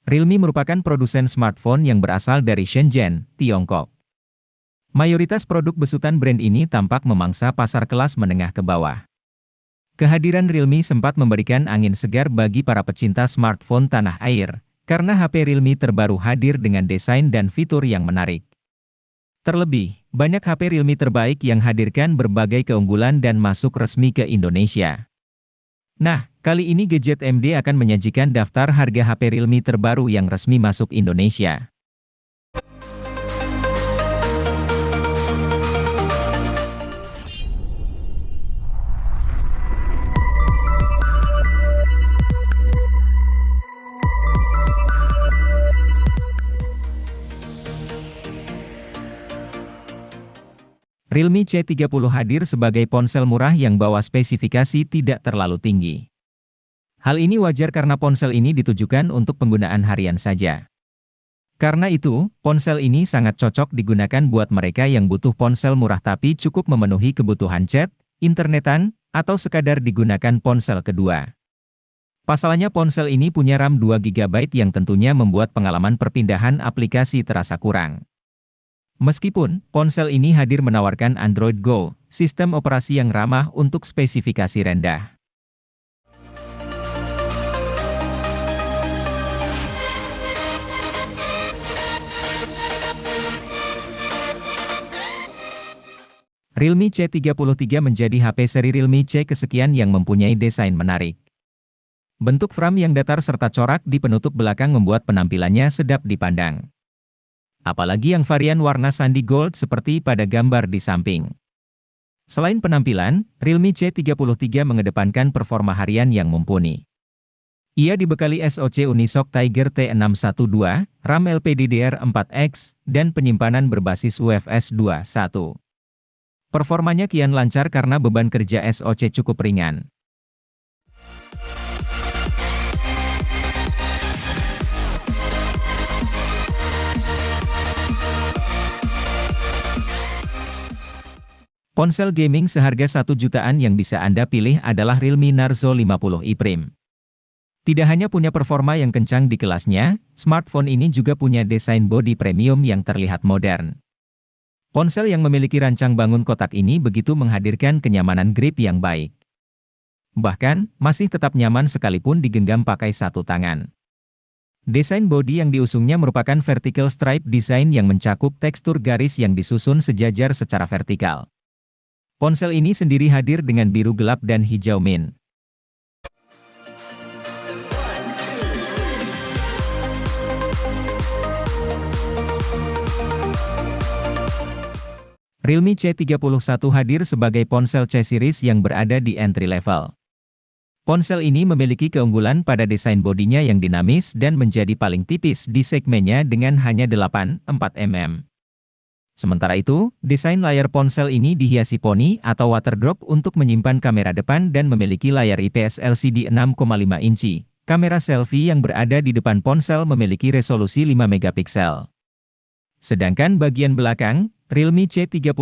Realme merupakan produsen smartphone yang berasal dari Shenzhen, Tiongkok. Mayoritas produk besutan brand ini tampak memangsa pasar kelas menengah ke bawah. Kehadiran Realme sempat memberikan angin segar bagi para pecinta smartphone tanah air, karena HP Realme terbaru hadir dengan desain dan fitur yang menarik. Terlebih, banyak HP Realme terbaik yang hadirkan berbagai keunggulan dan masuk resmi ke Indonesia. Nah, kali ini Gadget MD akan menyajikan daftar harga HP Realme terbaru yang resmi masuk Indonesia. Realme C30 hadir sebagai ponsel murah yang bawa spesifikasi tidak terlalu tinggi. Hal ini wajar karena ponsel ini ditujukan untuk penggunaan harian saja. Karena itu, ponsel ini sangat cocok digunakan buat mereka yang butuh ponsel murah tapi cukup memenuhi kebutuhan chat, internetan, atau sekadar digunakan ponsel kedua. Pasalnya ponsel ini punya RAM 2 GB yang tentunya membuat pengalaman perpindahan aplikasi terasa kurang. Meskipun, ponsel ini hadir menawarkan Android Go, sistem operasi yang ramah untuk spesifikasi rendah. Realme C33 menjadi HP seri Realme C kesekian yang mempunyai desain menarik. Bentuk frame yang datar serta corak di penutup belakang membuat penampilannya sedap dipandang. Apalagi yang varian warna sandi gold seperti pada gambar di samping. Selain penampilan, Realme C33 mengedepankan performa harian yang mumpuni. Ia dibekali SoC Unisoc Tiger T612, RAM LPDDR4X, dan penyimpanan berbasis UFS 2.1. Performanya kian lancar karena beban kerja SoC cukup ringan. Ponsel gaming seharga 1 jutaan yang bisa Anda pilih adalah Realme Narzo 50i Prime. Tidak hanya punya performa yang kencang di kelasnya, smartphone ini juga punya desain bodi premium yang terlihat modern. Ponsel yang memiliki rancang bangun kotak ini begitu menghadirkan kenyamanan grip yang baik. Bahkan, masih tetap nyaman sekalipun digenggam pakai satu tangan. Desain bodi yang diusungnya merupakan vertical stripe design yang mencakup tekstur garis yang disusun sejajar secara vertikal. Ponsel ini sendiri hadir dengan biru gelap dan hijau mint. Realme C31 hadir sebagai ponsel C-series yang berada di entry level. Ponsel ini memiliki keunggulan pada desain bodinya yang dinamis dan menjadi paling tipis di segmennya dengan hanya 8,4 mm. Sementara itu, desain layar ponsel ini dihiasi poni atau waterdrop untuk menyimpan kamera depan dan memiliki layar IPS LCD 6,5 inci. Kamera selfie yang berada di depan ponsel memiliki resolusi 5 megapiksel. Sedangkan bagian belakang, Realme C31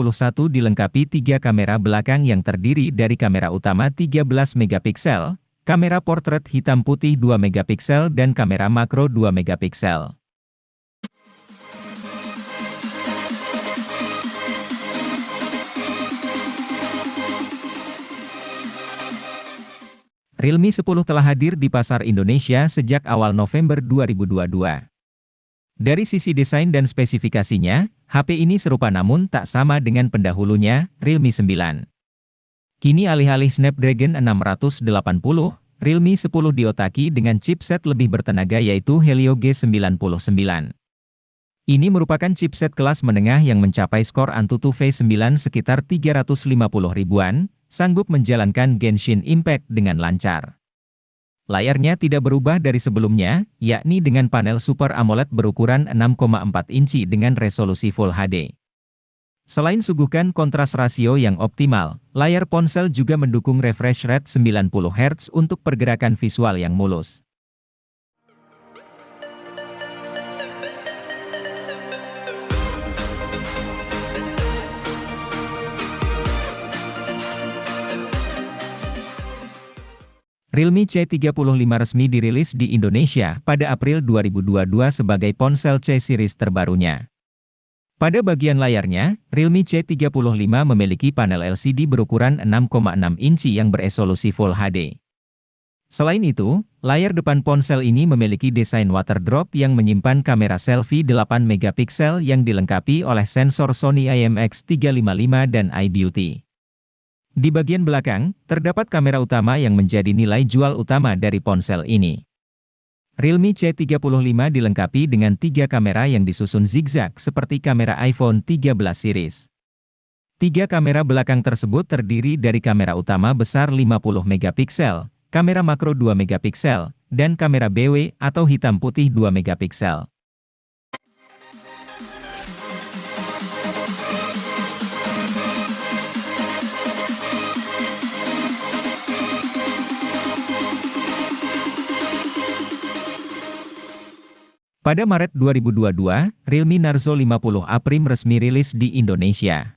dilengkapi 3 kamera belakang yang terdiri dari kamera utama 13 megapiksel, kamera portrait hitam putih 2 megapiksel dan kamera makro 2 megapiksel. Realme 10 telah hadir di pasar Indonesia sejak awal November 2022. Dari sisi desain dan spesifikasinya, HP ini serupa namun tak sama dengan pendahulunya, Realme 9. Kini alih-alih Snapdragon 680, Realme 10 diotaki dengan chipset lebih bertenaga yaitu Helio G99. Ini merupakan chipset kelas menengah yang mencapai skor Antutu V9 sekitar 350 ribuan, sanggup menjalankan Genshin Impact dengan lancar. Layarnya tidak berubah dari sebelumnya, yakni dengan panel Super AMOLED berukuran 6,4 inci dengan resolusi Full HD. Selain suguhkan kontras rasio yang optimal, layar ponsel juga mendukung refresh rate 90 Hz untuk pergerakan visual yang mulus. Realme C35 resmi dirilis di Indonesia pada April 2022 sebagai ponsel C series terbarunya. Pada bagian layarnya, Realme C35 memiliki panel LCD berukuran 6,6 inci yang beresolusi Full HD. Selain itu, layar depan ponsel ini memiliki desain waterdrop yang menyimpan kamera selfie 8 megapiksel yang dilengkapi oleh sensor Sony IMX355 dan iBeauty. Di bagian belakang, terdapat kamera utama yang menjadi nilai jual utama dari ponsel ini. Realme C35 dilengkapi dengan 3 kamera yang disusun zigzag seperti kamera iPhone 13 series. 3 kamera belakang tersebut terdiri dari kamera utama besar 50 megapiksel, kamera makro 2 megapiksel, dan kamera BW atau hitam putih 2 megapiksel. Pada Maret 2022, Realme Narzo 50A Prime resmi rilis di Indonesia.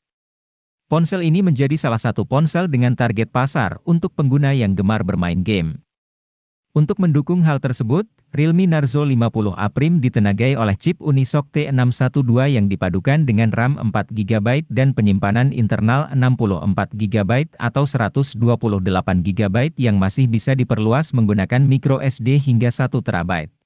Ponsel ini menjadi salah satu ponsel dengan target pasar untuk pengguna yang gemar bermain game. Untuk mendukung hal tersebut, Realme Narzo 50A Prime ditenagai oleh chip Unisoc T612 yang dipadukan dengan RAM 4GB dan penyimpanan internal 64GB atau 128GB yang masih bisa diperluas menggunakan microSD hingga 1TB.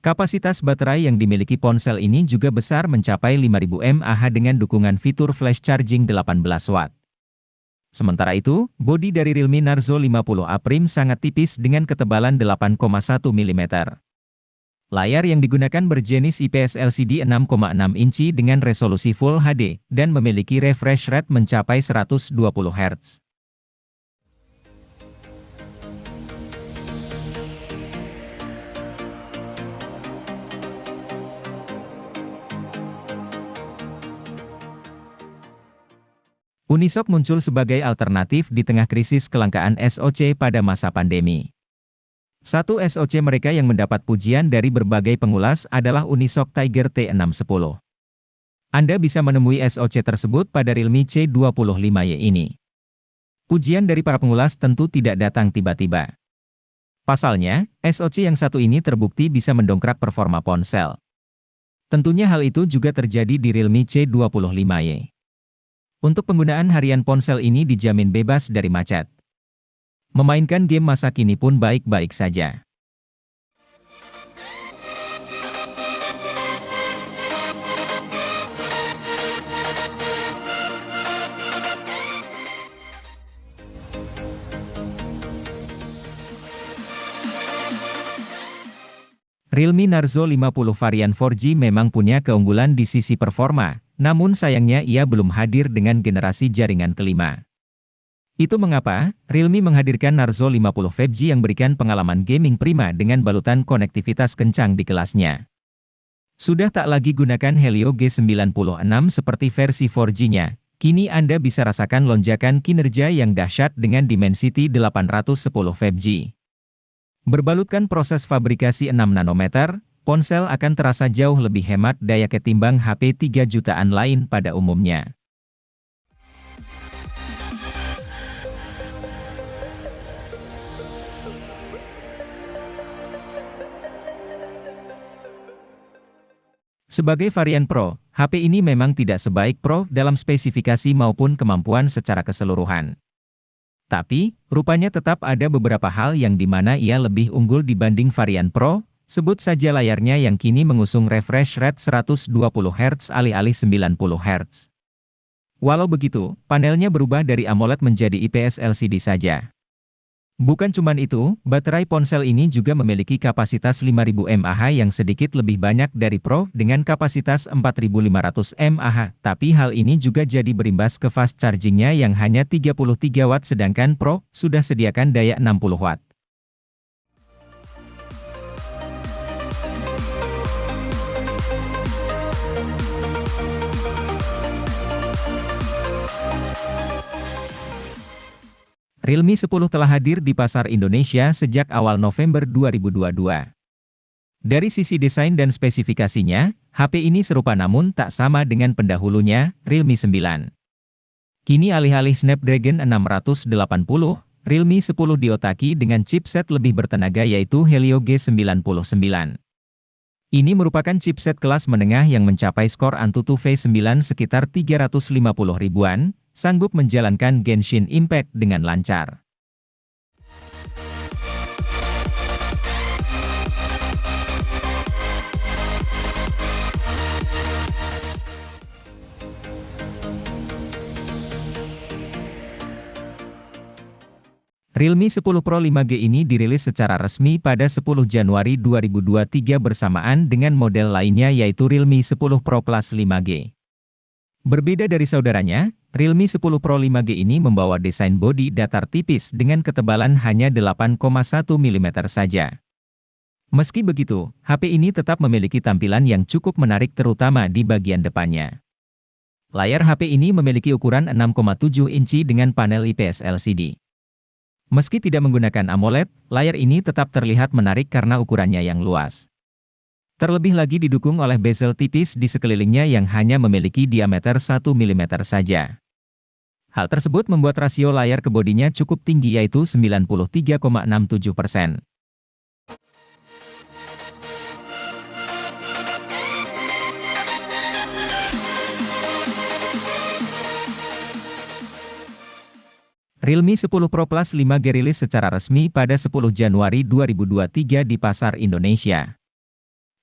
Kapasitas baterai yang dimiliki ponsel ini juga besar mencapai 5000 mAh dengan dukungan fitur flash charging 18 Watt. Sementara itu, bodi dari Realme Narzo 50A Prime sangat tipis dengan ketebalan 8,1 mm. Layar yang digunakan berjenis IPS LCD 6,6 inci dengan resolusi Full HD, dan memiliki refresh rate mencapai 120 Hz. Unisoc muncul sebagai alternatif di tengah krisis kelangkaan SoC pada masa pandemi. Satu SoC mereka yang mendapat pujian dari berbagai pengulas adalah Unisoc Tiger T610. Anda bisa menemui SoC tersebut pada Realme C25Y ini. Pujian dari para pengulas tentu tidak datang tiba-tiba. Pasalnya, SoC yang satu ini terbukti bisa mendongkrak performa ponsel. Tentunya hal itu juga terjadi di Realme C25Y. Untuk penggunaan harian ponsel ini dijamin bebas dari macet. Memainkan game masa kini pun baik-baik saja. Realme Narzo 50 varian 4G memang punya keunggulan di sisi performa, namun sayangnya ia belum hadir dengan generasi jaringan kelima. Itu mengapa, Realme menghadirkan Narzo 50 5G yang berikan pengalaman gaming prima dengan balutan konektivitas kencang di kelasnya. Sudah tak lagi gunakan Helio G96 seperti versi 4G-nya, kini Anda bisa rasakan lonjakan kinerja yang dahsyat dengan Dimensity 810 5G. Berbalutkan proses fabrikasi 6 nanometer, ponsel akan terasa jauh lebih hemat daya ketimbang HP 3 jutaan lain pada umumnya. Sebagai varian Pro, HP ini memang tidak sebaik Pro dalam spesifikasi maupun kemampuan secara keseluruhan. Tapi, rupanya tetap ada beberapa hal yang dimana ia lebih unggul dibanding varian Pro, sebut saja layarnya yang kini mengusung refresh rate 120 Hz alih-alih 90 Hz. Walau begitu, panelnya berubah dari AMOLED menjadi IPS LCD saja. Bukan cuman itu, baterai ponsel ini juga memiliki kapasitas 5000 mAh yang sedikit lebih banyak dari Pro dengan kapasitas 4500 mAh, tapi hal ini juga jadi berimbas ke fast chargingnya yang hanya 33 Watt sedangkan Pro sudah sediakan daya 60 Watt. Realme 10 telah hadir di pasar Indonesia sejak awal November 2022. Dari sisi desain dan spesifikasinya, HP ini serupa namun tak sama dengan pendahulunya, Realme 9. Kini alih-alih Snapdragon 680, Realme 10 diotaki dengan chipset lebih bertenaga yaitu Helio G99. Ini merupakan chipset kelas menengah yang mencapai skor Antutu V9 sekitar 350 ribuan, sanggup menjalankan Genshin Impact dengan lancar. Realme 10 Pro 5G ini dirilis secara resmi pada 10 Januari 2023 bersamaan dengan model lainnya yaitu Realme 10 Pro Plus 5G. Berbeda dari saudaranya, Realme 10 Pro 5G ini membawa desain bodi datar tipis dengan ketebalan hanya 8,1 mm saja. Meski begitu, HP ini tetap memiliki tampilan yang cukup menarik terutama di bagian depannya. Layar HP ini memiliki ukuran 6,7 inci dengan panel IPS LCD. Meski tidak menggunakan AMOLED, layar ini tetap terlihat menarik karena ukurannya yang luas. Terlebih lagi didukung oleh bezel tipis di sekelilingnya yang hanya memiliki diameter 1 mm saja. Hal tersebut membuat rasio layar ke bodinya cukup tinggi yaitu 93,67%. Realme 10 Pro Plus 5G rilis secara resmi pada 10 Januari 2023 di pasar Indonesia.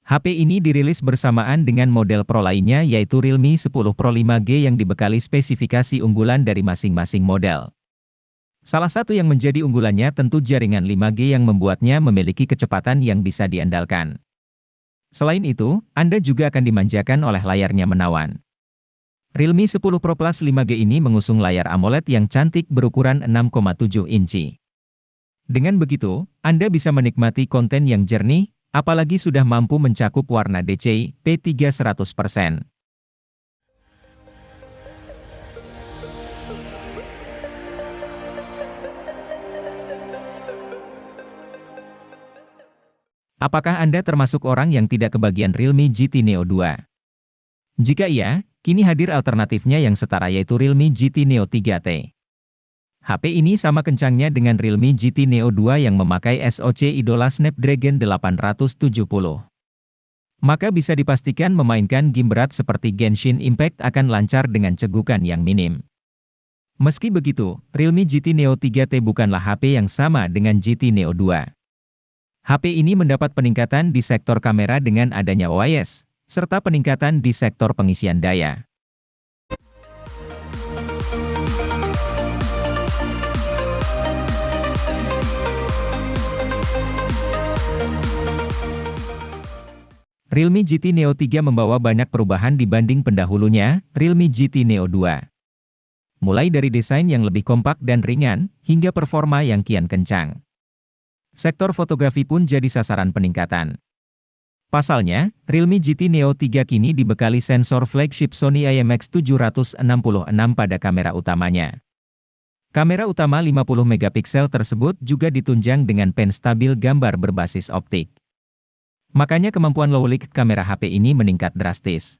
HP ini dirilis bersamaan dengan model Pro lainnya yaitu Realme 10 Pro 5G yang dibekali spesifikasi unggulan dari masing-masing model. Salah satu yang menjadi unggulannya tentu jaringan 5G yang membuatnya memiliki kecepatan yang bisa diandalkan. Selain itu, Anda juga akan dimanjakan oleh layarnya menawan. Realme 10 Pro Plus 5G ini mengusung layar AMOLED yang cantik berukuran 6,7 inci. Dengan begitu, Anda bisa menikmati konten yang jernih, apalagi sudah mampu mencakup warna DCI-P3 100%. Apakah Anda termasuk orang yang tidak kebagian Realme GT Neo 2? Jika iya, kini hadir alternatifnya yang setara yaitu Realme GT Neo 3T. HP ini sama kencangnya dengan Realme GT Neo 2 yang memakai SoC idola Snapdragon 870. Maka bisa dipastikan memainkan game berat seperti Genshin Impact akan lancar dengan cegukan yang minim. Meski begitu, Realme GT Neo 3T bukanlah HP yang sama dengan GT Neo 2. HP ini mendapat peningkatan di sektor kamera dengan adanya OIS, serta peningkatan di sektor pengisian daya. Realme GT Neo 3 membawa banyak perubahan dibanding pendahulunya, Realme GT Neo 2. Mulai dari desain yang lebih kompak dan ringan, hingga performa yang kian kencang. Sektor fotografi pun jadi sasaran peningkatan. Pasalnya, Realme GT Neo 3 kini dibekali sensor flagship Sony IMX766 pada kamera utamanya. Kamera utama 50 megapiksel tersebut juga ditunjang dengan pen stabil gambar berbasis optik. Makanya kemampuan low light kamera HP ini meningkat drastis.